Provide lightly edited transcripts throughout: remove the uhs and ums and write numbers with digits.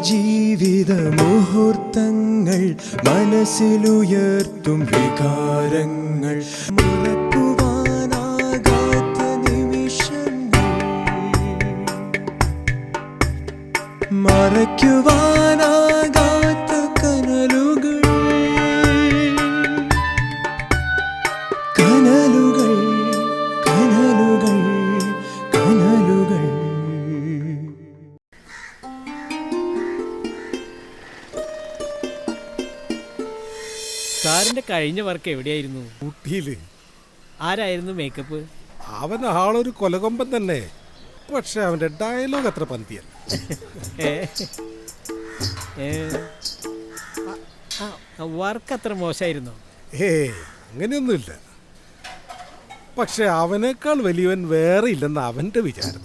ജീവിത മുഹൂർത്തങ്ങൾ മനസ്സിലുയർത്തും വികാരങ്ങൾ മറക്കുവാനാകാത്ത നിമിഷങ്ങൾ മറയ്ക്കുവാനാകാത്ത കനലുകൾ കനലുകൾ കനലുകൾ കനലുകൾ. സാറിന്റെ കഴിഞ്ഞ വർക്ക് എവിടെയായിരുന്നു? ഊട്ടിയില്. ആരായിരുന്നു മേക്കപ്പ്? അവൻ ആളൊരു കൊലകൊമ്പൻ തന്നെ, പക്ഷെ അവന്റെ ഡയലോഗ് അത്ര പന്തിയല്ല. വർക്ക് അത്ര മോശമായിരുന്നോ? അങ്ങനെയൊന്നുമില്ല, പക്ഷെ അവനേക്കാൾ വലിയവൻ വേറെ ഇല്ലെന്ന് അവന്റെ വിചാരം.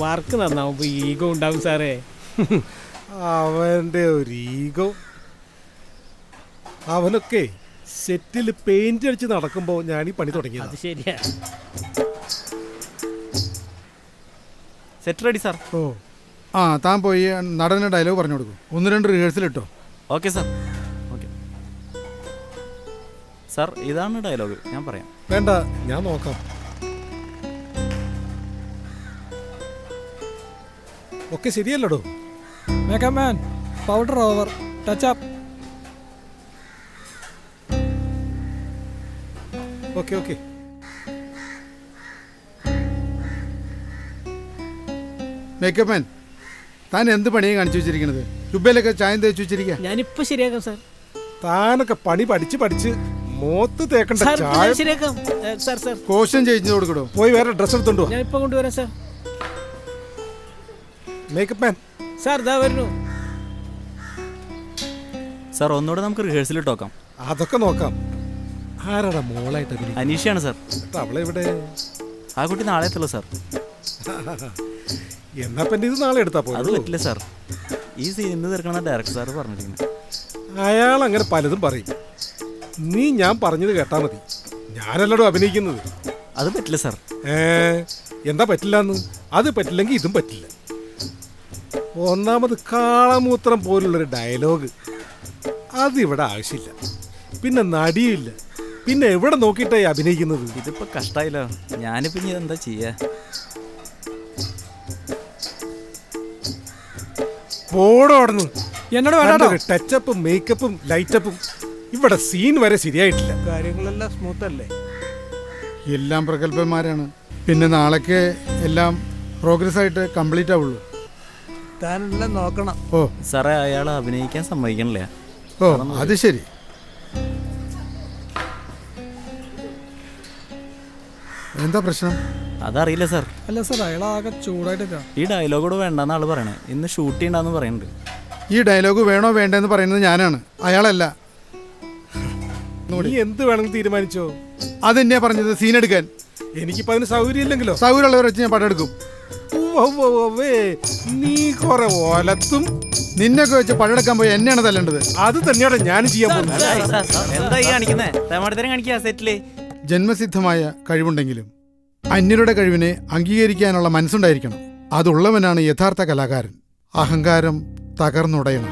വർക്ക് നന്നാവുമ്പോ ഈഗോ ഉണ്ടാവും സാറേ. അവന്റെ ഒരു ഈഗോ. അവനൊക്കെ സെറ്റിൽ പെയിന്റ് അടിച്ച് നടക്കുമ്പോ ഞാൻ ഈ പണി തുടങ്ങിയത്. അത് ശരിയാ. Set ready sir. ഓ ആ, താൻ പോയി നടന് ഡയലോഗ് പറഞ്ഞു കൊടുക്കും. 1-2 റിഹേഴ്സൽ ഇട്ടോ. Okay sir. ഓക്കെ സാർ, ഇതാണ് ഡയലോഗ്, ഞാൻ പറയാം. വേണ്ട, ഞാൻ നോക്കാം. ഒക്കെ ശരിയല്ലടോ. Makeup man, powder over, touch up. Okay okay. Makeup man, താൻ എന്ത് പണിയാണ് കാണിച്ചു വെച്ചിരിക്കുന്നത്? ചുബയിലൊക്കെ ചായം തേച്ച് വെച്ചിരിക്കുക. ഞാനിപ്പോ ശരിയാക്കാം സാർ. താനൊക്കെ പണി പഠിച്ച് മോത്ത് തേക്കണ്ട ചായ ശരിയാക്കാം സാർ. സാർ കോഷൻ ചെയ്തു കൊടുക്കടോ. പോയി വേറെ ഡ്രസ് എടുത്തോണ്ടോ. ഞാൻ ഇപ്പൊ കൊണ്ടുവരാം സാർ. മേക്കപ്പ് മാൻ സാർ ഇതാ വരുന്നു. സാർ ഒന്നുകൂടെ നമുക്ക് റിഹേഴ്സൽ ഇട്ടോക്കാം. അതൊക്കെ നോക്കാം. ആരാടാ മോളായിട്ട്? അനീഷയാണ് സാർ. അവളെവിടെ? ആ കുട്ടി നാളെ എത്തുള്ളൂ സാർ. എന്നാ പിന്നെ ഇത് നാളെ എടുത്താ അത് പോലും. പറ്റില്ല സാർ, ഈ സീൻ ഇന്ന് തീർക്കണമെന്ന് ഡയറക്ടർ സാർ പറഞ്ഞിരിക്കുന്നത്. അയാൾ അങ്ങനെ പലതും പറയും. നീ ഞാൻ പറഞ്ഞത് കേട്ടാ മതി. ഞാനല്ലടോ അഭിനയിക്കുന്നത്. അത് പറ്റില്ല സാർ. എന്താ പറ്റില്ലെന്ന്? അത് പറ്റില്ലെങ്കിൽ ഇതും പറ്റില്ല. ഒന്നാമത് കാളമൂത്രം പോലുള്ളൊരു ഡയലോഗ് അതിവിടെ ആവശ്യമില്ല. പിന്നെ നടിയില്ല. പിന്നെ എവിടെ നോക്കിയിട്ടായി അഭിനയിക്കുന്നത്? ഇതിപ്പോ കഷ്ടായില്ലോ. ഞാനിപ്പോ ഇനി എന്താ ചെയ്യാ? പോടോടന്ന് എന്നോട് വേണ്ട. ടച്ചപ്പും മേക്കപ്പും ലൈറ്റപ്പും. ഇവിടെ സീൻ വരെ ശരിയായിട്ടില്ല. കാര്യങ്ങളെല്ലാം സ്മൂത്ത് അല്ലേ? എല്ലാം പ്രഗത്ഭന്മാരാണ്. പിന്നെ നാളേക്ക് എല്ലാം പ്രോഗ്രസ് ആയിട്ട് കംപ്ലീറ്റ് ആവുള്ളൂ. താനെല്ലാം നോക്കണം. ഓ സാറേ, അയാൾ അഭിനയിക്കാൻ സമ്മതിക്കണില്ല. ഓ അത് ശരി. എന്താ പ്രശ്നം? അതറിയില്ല സാർ. അല്ല സാർ, അയാളാകെ ചൂടായിട്ടാ. ഈ ഡയലോഗോട് വേണ്ടെന്ന് ആള് പറയണേ. ഇന്ന് ഷൂട്ട് ചെയ്യണ്ടെന്ന് പറയുന്നുണ്ട്. ഈ ഡയലോഗ് വേണോ വേണ്ടെന്ന് പറയുന്നത് ഞാനാണ്, അയാളല്ല. നീ എന്ത് വേണമെങ്കിൽ തീരുമാനിച്ചോ. അതെന്നെയാ പറഞ്ഞത്, സീൻ എടുക്കാൻ. എനിക്കിപ്പോ അതിന് സൗകര്യം ഇല്ലെങ്കിലോ? സൗകര്യമുള്ളവരെ വെച്ച് ഞാൻ പടം എടുക്കും. നീ കൊറേ ഓലത്തും നിന്നൊക്കെ വെച്ച് പഴെടുക്കാൻ പോയി എന്നെയാണ് തല്ലേണ്ടത്. അത് തന്നെയാണ് ഞാൻ ചെയ്യാൻ പോകുന്നത്. എന്താ ഈ കാണിക്കുന്നേ? തേമാടത്തരം കാണിക്കാ സെറ്റില്. ജന്മസിദ്ധമായ കഴിവുണ്ടെങ്കിലും അന്യരുടെ കഴിവിനെ അംഗീകരിക്കാനുള്ള മനസ്സുണ്ടായിരിക്കണം. അതുള്ളവനാണ് യഥാർത്ഥ കലാകാരൻ. അഹങ്കാരം തകർന്നുടയണം.